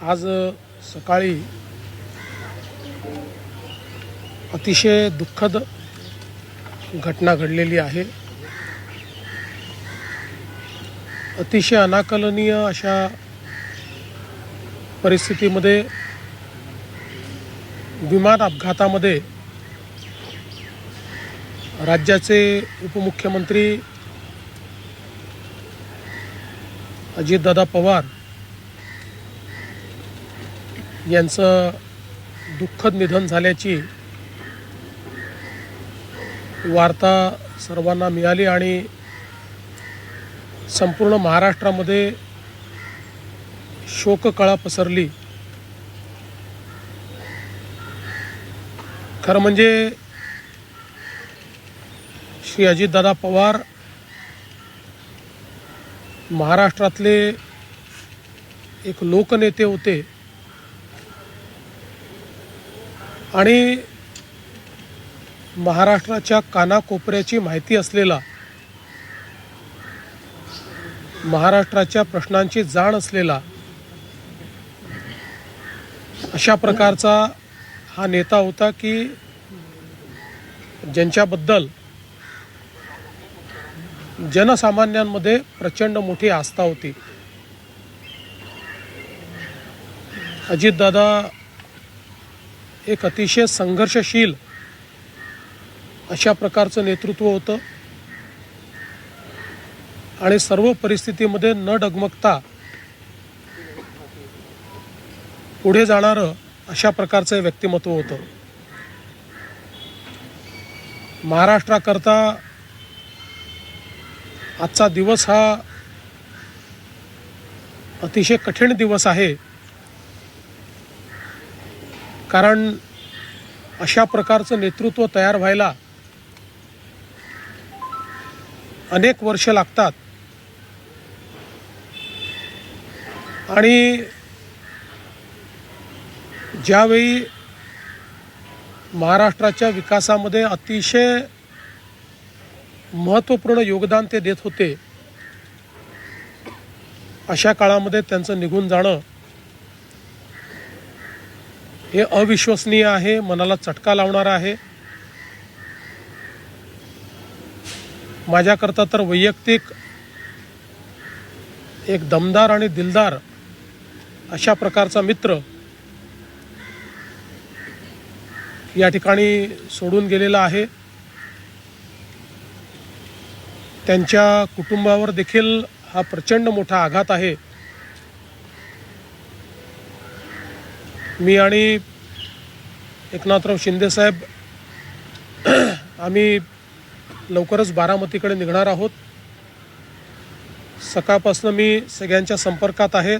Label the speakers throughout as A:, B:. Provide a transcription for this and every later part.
A: आज सकाळी अतिशय दुःखद घटना घडलेली आहे। अतिशय अनाकलनीय अशा परिस्थितीमध्ये विमान अपघातामध्ये राज्याचे उपमुख्यमंत्री अजितदादा पवार यांचं दुःखद निधन झाल्याची वार्ता सर्वांना मिळाली आणि संपूर्ण महाराष्ट्रामध्ये शोककळा पसरली। खरं म्हणजे श्री अजितदादा पवार महाराष्ट्रातले एक लोकनेते होते आणि महाराष्ट्राच्या कानाकोपऱ्याची माहिती असलेला, महाराष्ट्राच्या प्रश्नांची जाण असलेला अशा प्रकारचा हा नेता होता की ज्यांच्याबद्दल जनसामान्यांमध्ये प्रचंड मोठी आस्था होती। अजितदादा एक अतिशय संघर्षशील अशा प्रकारचं नेतृत्व होतं आणि सर्व परिस्थितीमध्ये न डगमगता पुढे जाणारं अशा प्रकारचं व्यक्तिमत्व होतं। महाराष्ट्राकरता आजचा दिवस हा अतिशय कठीण दिवस आहे, कारण अशा प्रकारचं नेतृत्व तयार व्हायला अनेक वर्ष लागतात आणि ज्यावेळी महाराष्ट्राच्या विकासामध्ये अतिशय महत्त्वपूर्ण योगदान ते देत होते, अशा काळामध्ये त्यांचं निघून जाणं हे अविश्वसनीय आहे, मनाला चटका लावणारा आहे। माझ्याकरता तर वैयक्तिक एक दमदार आणि दिलदार अशा प्रकारचा मित्र या ठिकाणी सोडून गेलेला आहे। त्यांच्या कुटुंबावर देखील हा प्रचंड मोठा आघात आहे। मी आणि एकनाथराव शिंदे साहेब आम्ही लवकरच बारामतीकडे निघणार आहोत। सकाळपासून मी सगळ्यांच्या संपर्कात आहे।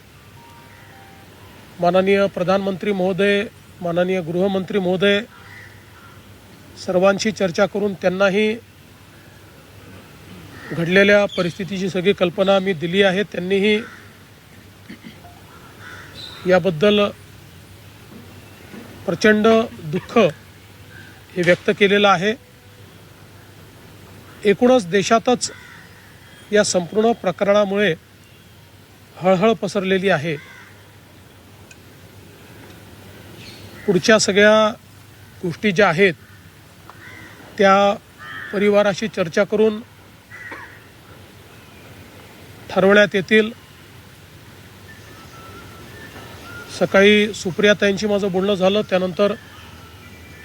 A: माननीय प्रधानमंत्री महोदय, माननीय गृहमंत्री महोदय सर्वांशी चर्चा करून त्यांनाही घडलेल्या परिस्थितीची सगळी कल्पना मी दिली आहे। त्यांनीही याबद्दल प्रचंड दुःख हे व्यक्त केलेलं आहे। एकूणच देशातच या संपूर्ण प्रकरणामुळे हळहळ पसरलेली आहे। पुढच्या सगळ्या गोष्टी ज्या आहेत त्या परिवाराशी चर्चा करून ठरवण्यात येतील। सकाळी सुप्रियाताईंशी माझं बोलणं झालं, त्यानंतर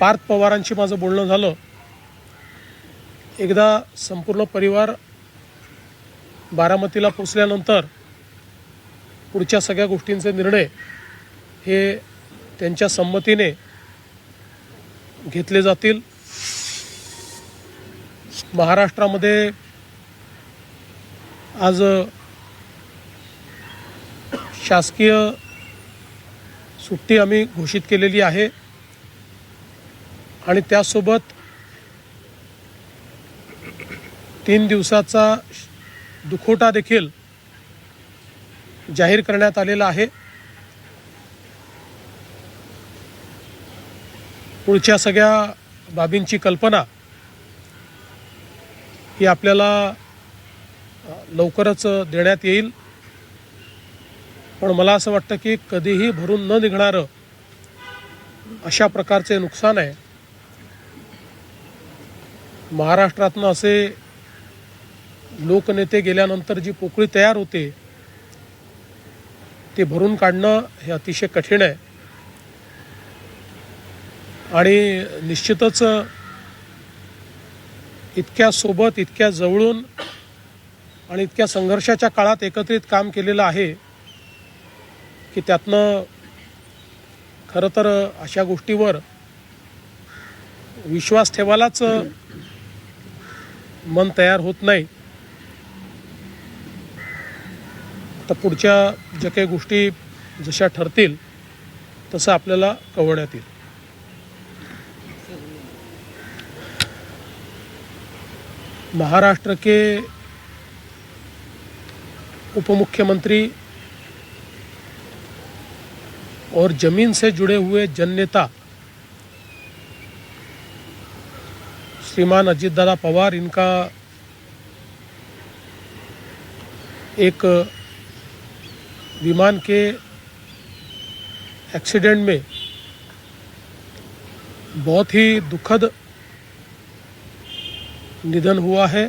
A: पार्थ पवारांशी माझं बोलणं झालं। एकदा संपूर्ण परिवार बारामतीला पोचल्यानंतर पुढच्या सगळ्या गोष्टींचे निर्णय हे त्यांच्या संमतीने घेतले जातील। महाराष्ट्रामध्ये आज शासकीय सुट्टी आम्ही घोषित केलेली आहे आणि त्यासोबत 3 दिवसाचा दुखवटा देखील जाहीर करण्यात आलेला आहे। पुढच्या सगळ्या बाबींची कल्पना ही आपल्याला लवकरच देण्यात येईल। पण मला असं वाटतं की कधीही भरून न निघणारं अशा प्रकारचे नुकसान आहे. महाराष्ट्रातनं असे लोकनेते गेल्यानंतर जी पोकळी तयार होते ते भरून काढणं हे अतिशय कठीण आहे. आणि निश्चितच इतक्या सोबत, इतक्या जवळून आणि इतक्या संघर्षाच्या काळात एकत्रित काम केलेलं आहे की त्यातनं खरं तर अशा गोष्टीवर विश्वास ठेवायलाच मन तयार होत नाही. तर पुढच्या ज्या काही गोष्टी जशा ठरतील तसं आपल्याला कळवण्यात येईल. महाराष्ट्र के उप मुख्यमंत्री और जमीन से जुड़े हुए जननेता श्रीमान अजीतदादा पवार, इनका एक विमान के एक्सीडेंट में बहुत ही दुखद निधन हुआ है.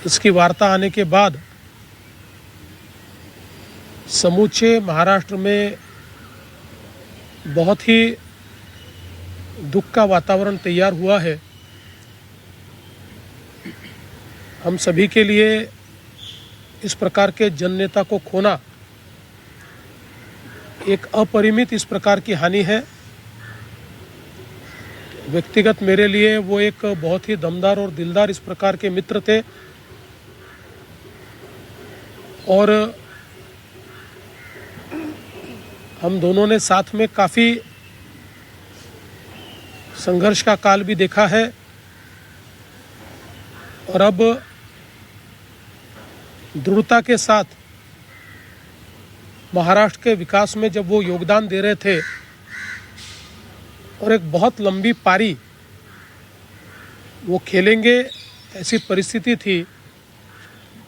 A: इसकी वार्ता आने के बाद समूचे महाराष्ट्र में बहुत ही दुख का वातावरण तैयार हुआ है. हम सभी के लिए इस प्रकार के जननेता को खोना एक अपरिमित इस प्रकार की हानि है. व्यक्तिगत मेरे लिए वो एक बहुत ही दमदार और दिलदार इस प्रकार के मित्र थे और हम दोनों ने साथ में काफ़ी संघर्ष का काल भी देखा है और अब दृढ़ता के साथ महाराष्ट्र के विकास में जब वो योगदान दे रहे थे और एक बहुत लंबी पारी वो खेलेंगे ऐसी परिस्थिति थी,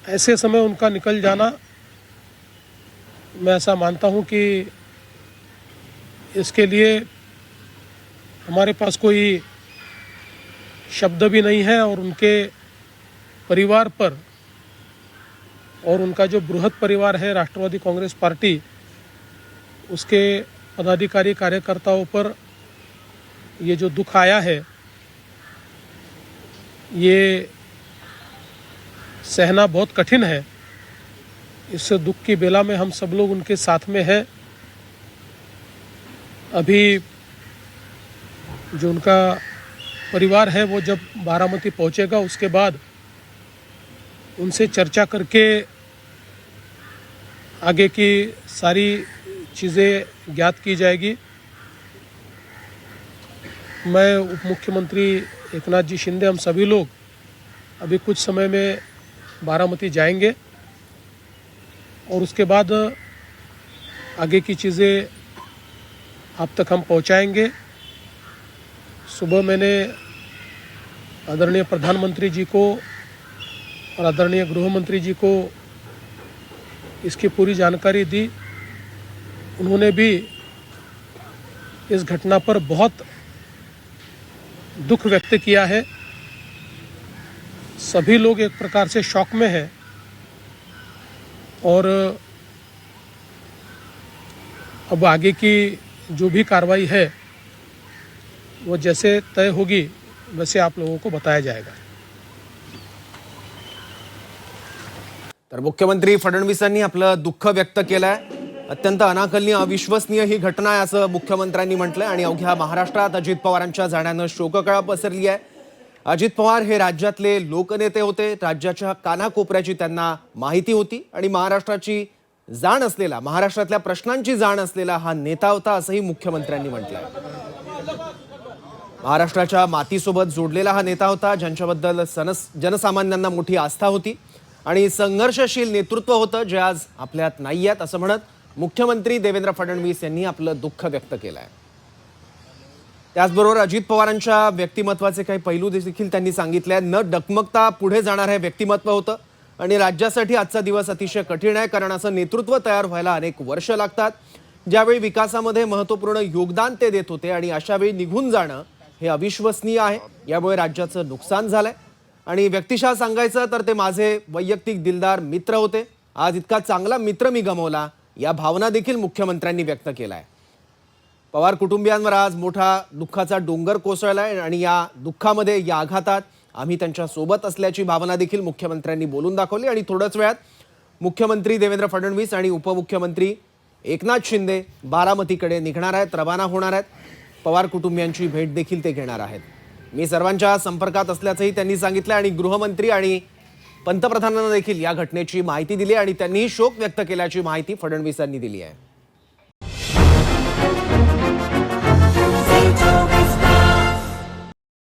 A: ऐसे समय उनका निकल जाना, मैं ऐसा मानता हूँ कि इसके लिए हमारे पास कोई शब्द भी नहीं है और उनके परिवार पर और उनका जो बृहद परिवार है राष्ट्रवादी कांग्रेस पार्टी, उसके पदाधिकारी कार्यकर्ताओं पर ये जो दुख आया है ये सहना बहुत कठिन है. इस दुख की बेला में हम सब लोग उनके साथ में हैं. अभी जो उनका परिवार है वो जब बारामती पहुंचेगा उसके बाद उनसे चर्चा करके आगे की सारी चीज़ें ज्ञात की जाएगी. मैं उप मुख्यमंत्री एकनाथ जी शिंदे, हम सभी लोग अभी कुछ समय में बारामती जाएंगे और उसके बाद आगे की चीज़ें आप तक हम पहुंचाएंगे. सुबह मैंने आदरणीय प्रधानमंत्री जी को और आदरणीय गृह मंत्री जी को इसकी पूरी जानकारी दी. उन्होंने भी इस घटना पर बहुत दुख व्यक्त किया है. सभी लोग एक प्रकार से शॉक में हैं और अब आगे की जो भी कार्रवाई है वो जैसे तय होगी वैसे आप लोगों को बताया जाएगा.
B: तर मुख्यमंत्री फडणवीसांनी आपलं दुःख व्यक्त केलंय. अत्यंत अनाकलनीय, अविश्वसनीय ही घटना आहे असं मुख्यमंत्र्यांनी म्हटलंय आणि अवघ्या महाराष्ट्रात अजित पवारांच्या जाण्यानं शोककळा पसरली आहे. अजित पवार हे राज्यातले लोकनेते होते. राज्याच्या कानाकोपऱ्याची त्यांना माहिती होती आणि महाराष्ट्राची जाण असलेला, महाराष्ट्रातल्या प्रश्नांची जाण असलेला हा नेता होता असंही मुख्यमंत्र्यांनी म्हटलंय. महाराष्ट्राच्या मातीसोबत जोडलेला हा नेता होता, ज्यांच्याबद्दल जनसामान्यांना मोठी आस्था होती आणि संघर्षशील नेतृत्व होतं जे आज आपल्यात नाही आहेत असं म्हणत मुख्यमंत्री देवेंद्र फडणवीस यांनी आपलं दुःख व्यक्त केलंय. त्याचबरोबर अजित पवारांच्या व्यक्तिमत्वाचे काही पैलू देखील त्यांनी सांगितले. न डगमगता पुढे जाणारे व्यक्तिमत्व होतं. आणि राज्यासाठी आजचा दिवस अतिशय कठीण आहे, कारण असं नेतृत्व तयार व्हायला अनेक वर्ष लागतात. ज्यावेळी विकासामध्ये महत्त्वपूर्ण योगदान ते देत होते आणि अशा वेळी निघून जाणं हे अविश्वसनीय आहे. यामुळे राज्याचं नुकसान झालंय आणि व्यक्तिशः सांगायचं तर ते माझे वैयक्तिक दिलदार मित्र होते. आज इतका चांगला मित्र मी गमावला, या भावना देखील मुख्यमंत्र्यांनी व्यक्त केलाय. पवार कुटुंबियांवर आज मोठा दुःखाचा डोंगर कोसळलाय आणि या दुःखामध्ये, या आघातात आम्ही त्यांच्या सोबत असल्याची भावना देखील मुख्यमंत्र्यांनी बोलून दाखवली. आणि थोड्याच वेळात मुख्यमंत्री देवेंद्र फडणवीस आणि उपमुख्यमंत्री एकनाथ शिंदे बारामतीकडे निघणार आहेत, रवाना होणार आहेत. पवार कुटुंबियांची भेट देखील ते घेणार आहेत. मी सर्वांच्या संपर्कात असल्याचंही त्यांनी सांगितलं आणि गृहमंत्री आणि पंतप्रधानांना देखील या घटनेची माहिती दिली आणि त्यांनीही शोक व्यक्त केल्याची माहिती फडणवीसांनी दिली आहे.